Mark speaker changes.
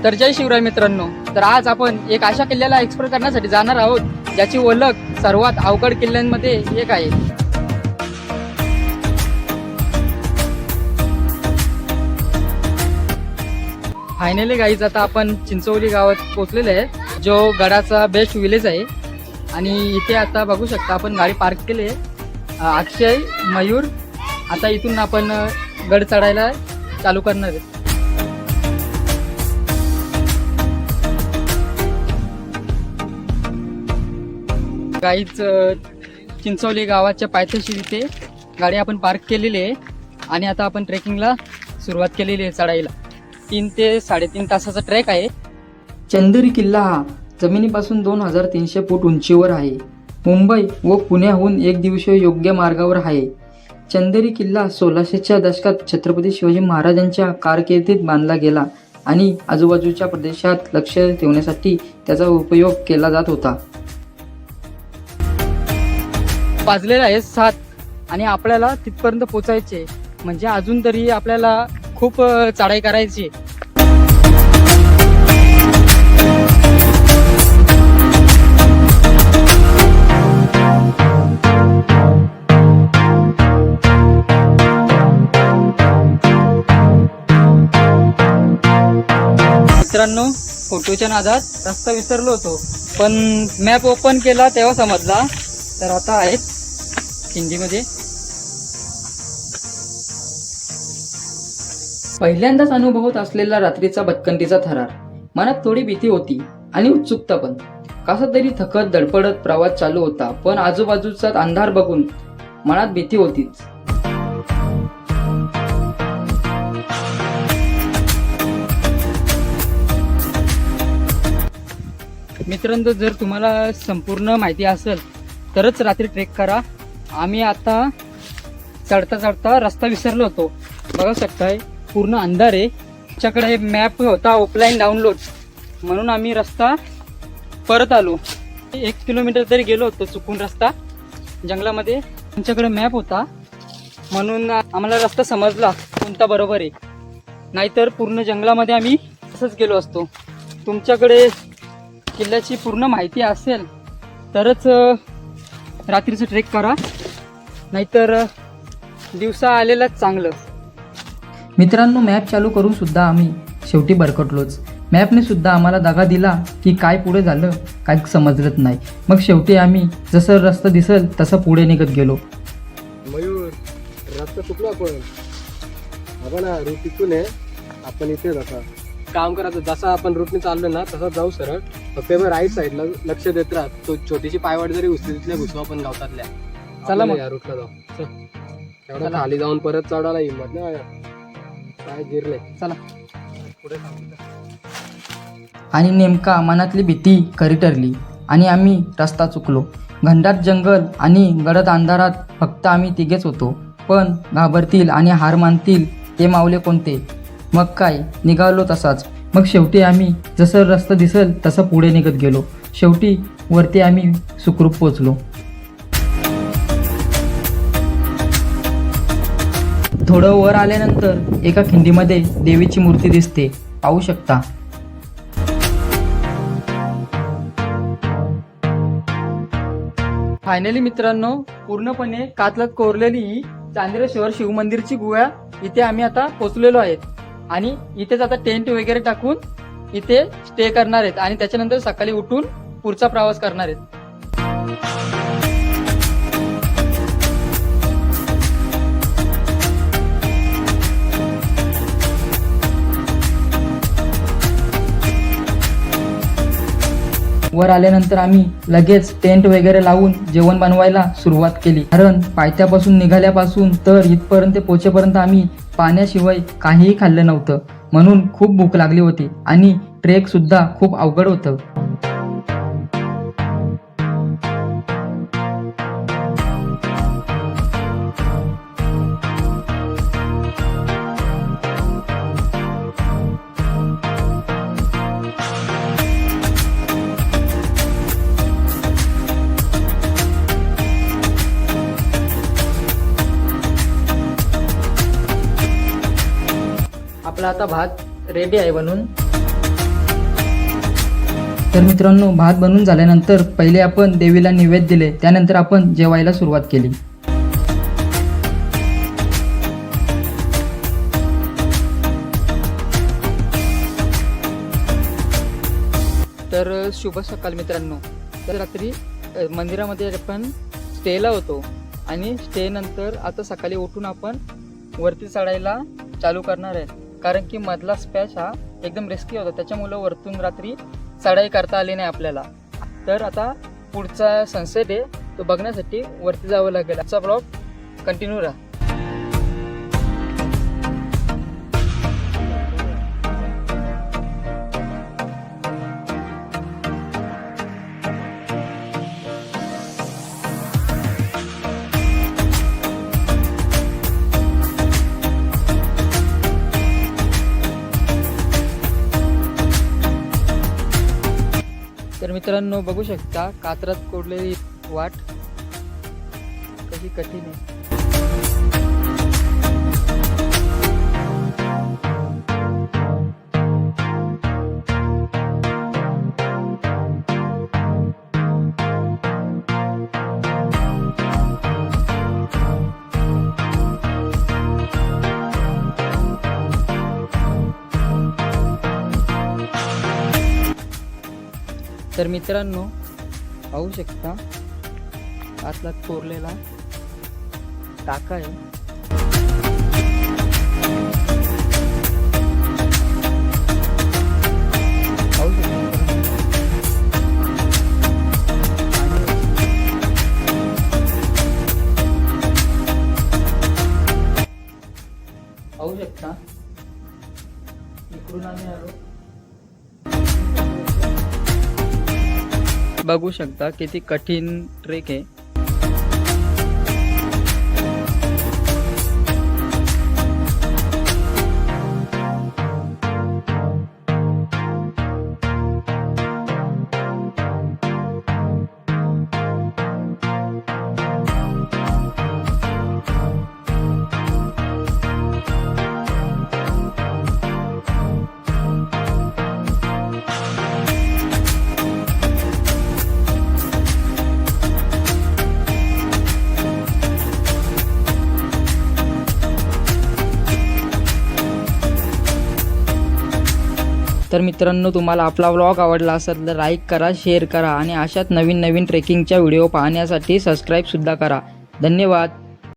Speaker 1: तर जय शिवराय मित्रांनो. तर आज आपण एक अशा किल्ल्याला एक्सप्लोर करण्यासाठी जाणार आहोत ज्याची ओळख सर्वात अवघड किल्ल्यांमध्ये एक आहे. फायनली गाईज आता आपण चिंचोली गावात पोहोचलेले आहे, जो गडाचा बेस्ट विलेज आहे. आणि इथे आता बघू शकता आपण गाडी पार्क केली आहे. अक्षय, मयूर, आता इथून आपण गड चढायला चालू करणार आहे. गाईच चिंचोली गावाच्या पायथ्याशी इथे गाडी आपण पार्क केलेली आहे आणि आता आपण ट्रेकिंगला सुरुवात केलेली आहे. चढायला 3 ते 3.5 तासाचा ट्रेक आहे. चंदेरी किल्ला हा जमिनीपासून 2300 फूट उंचीवर आहे. मुंबई व पुण्याहून एक दिवसीय योग्य मार्गावर आहे. चंदेरी किल्ला 1600च्या दशकात छत्रपती शिवाजी महाराजांच्या कारकिर्दीत बांधला गेला आणि आजूबाजूच्या प्रदेशात लक्ष ठेवण्यासाठी त्याचा उपयोग केला जात होता. वाजलेला आहे 7 आणि आपल्याला तिथपर्यंत पोचायचे, म्हणजे अजून तरी आपल्याला खूप चढाई करायची. मित्रांनो, फोटोच्या नादात रस्ता विसरलो होतो, पण मॅप ओपन केला तेव्हा समजला. तर आता आहेत हिंदीमध्ये. पहिल्यांदाच अनुभवत असलेला रात्रीचा भटकंतीचा थरार. मनात थोडी भीती होती आणि उत्सुकता पण. कसा तरी थकत धडपडत प्रवास चालू होता, पण आजूबाजूचा अंधार बघून मनात भीती होतीच. मित्रांनो, जर तुम्हाला संपूर्ण माहिती असेल तरच रात्री ट्रेक करा. आम्ही आता चढता चढता रस्ता विसरलो होतो. बघू शकताय पूर्ण अंधार आहे. आमच्याकडे मॅप होता ऑफलाईन डाउनलोड, म्हणून आम्ही रस्ता परत आलो. 1 किलोमीटर तरी गेलो होतो चुकून रस्ता जंगलामध्ये. आमच्याकडे मॅप होता म्हणून आम्हाला रस्ता समजला कोणता बरोबर आहे, नाहीतर पूर्ण जंगलामध्ये आम्ही तसंच गेलो असतो. तुमच्याकडे किल्ल्याची पूर्ण माहिती असेल तरच रात्रीचं ट्रेक करा, नाहीतर दिवसा आलेलंच चांगलं. मित्रांनो, मॅप चालू करून सुद्धा आम्ही शेवटी भरकटलोच. मॅपने सुद्धा आम्हाला दगा दिला की काय पुढे झालं काय समजलंच नाही. मग शेवटी आम्ही जसं रस्ता दिसेल तसं पुढे निघत गेलो.
Speaker 2: मयूर, रस्ता चुकलो आपण रूट इथून आहे. आपण इथे जाता काम करायचं. जसा आपण रूटने चाललो ना तसा जाऊ सरळ. फक्त राईट साईडला लक्ष देत राहा. तो छोटीशी पायवाट जरी उचली तिथल्या घुसू आपण गावतातल्या. चला मग या रूटला जाऊ. एवढं खाली जाऊन परत चढायला हिंमत ना काय गिरले. चला पुढे.
Speaker 1: आणि नेमका मनातली भीती खरी ठरली आणि आम्ही रस्ता चुकलो. घनदाट जंगल आणि गडद अंधारात फक्त आम्ही तिघेच होतो. पण घाबरतील आणि हार मानतील ते मावले कोणते. मग काय, निघालो तसाच. मग शेवटी आम्ही जसं रस्ता दिसेल तसं पुढे निघत गेलो. शेवटी वरती आम्ही सुखरूप पोचलो. थोडं वर आल्यानंतर एका खिंडीमध्ये देवीची मूर्ती दिसते, पाहू शकता. फायनली मित्रांनो, पूर्णपणे कातलात कोरलेली ही चांद्रेश्वर शिवमंदिरची गुहा इथे आम्ही आता पोचलेलो आहेत. आणि इथेच आता टेंट वगैरे टाकून इथे स्टे करणार आहेत आणि त्याच्यानंतर सकाळी उठून पुढचा प्रवास करणार आहेत. वर आल्यानंतर आम्ही लगेच टेंट वगैरे लावून जेवण बनवायला सुरुवात केली. कारण पायथ्यापासून निघाल्यापासून तर इथपर्यंत पोहोचेपर्यंत आम्ही पाण्याशिवाय काहीही खाल्लं नव्हतं, म्हणून खूप भूक लागली होती आणि ट्रेक सुद्धा खूप अवघड होतं. आपला आता भात रेडी आहे बनून. तर मित्रांनो, भात बनवून झाल्यानंतर पहिले आपण देवीला नैवेद्य दिले, त्यानंतर आपण जेवायला सुरुवात केली. तर शुभ सकाळ मित्रांनो. तर रात्री मंदिरामध्ये आपण स्टेला होतो आणि स्टे नंतर आता सकाळी उठून आपण वरती चढायला चालू करणार आहे, कारण की मधला स्पॅच हा एकदम रिस्की होता, त्याच्यामुळं वरतून रात्री चढाई करता आली नाही आपल्याला. तर आता पुढचा सनसेट आहे तो बघण्यासाठी वरती जावं लागेल. आजचा ब्लॉग कंटिन्यू राहा. तर मित्रांनो, बघू शकता कात्रात कोरलेली वाट कशी कठीण आहे. तर मित्रांनो, पाहू शकता आतला कोरलेला टाका आहे. पाहू शकता पाहू शकता इकडून आम्ही आलो. बघू शकता किती कठीण ट्रेक आहे. तर मित्रांनो, तुम्हाला आपला व्लॉग आवडला असेल तर लाईक करा, शेअर करा आणि अशाच नवीन नवीन ट्रेकिंगच्या व्हिडिओ पाहण्यासाठी सबस्क्राईबसुद्धा करा. धन्यवाद.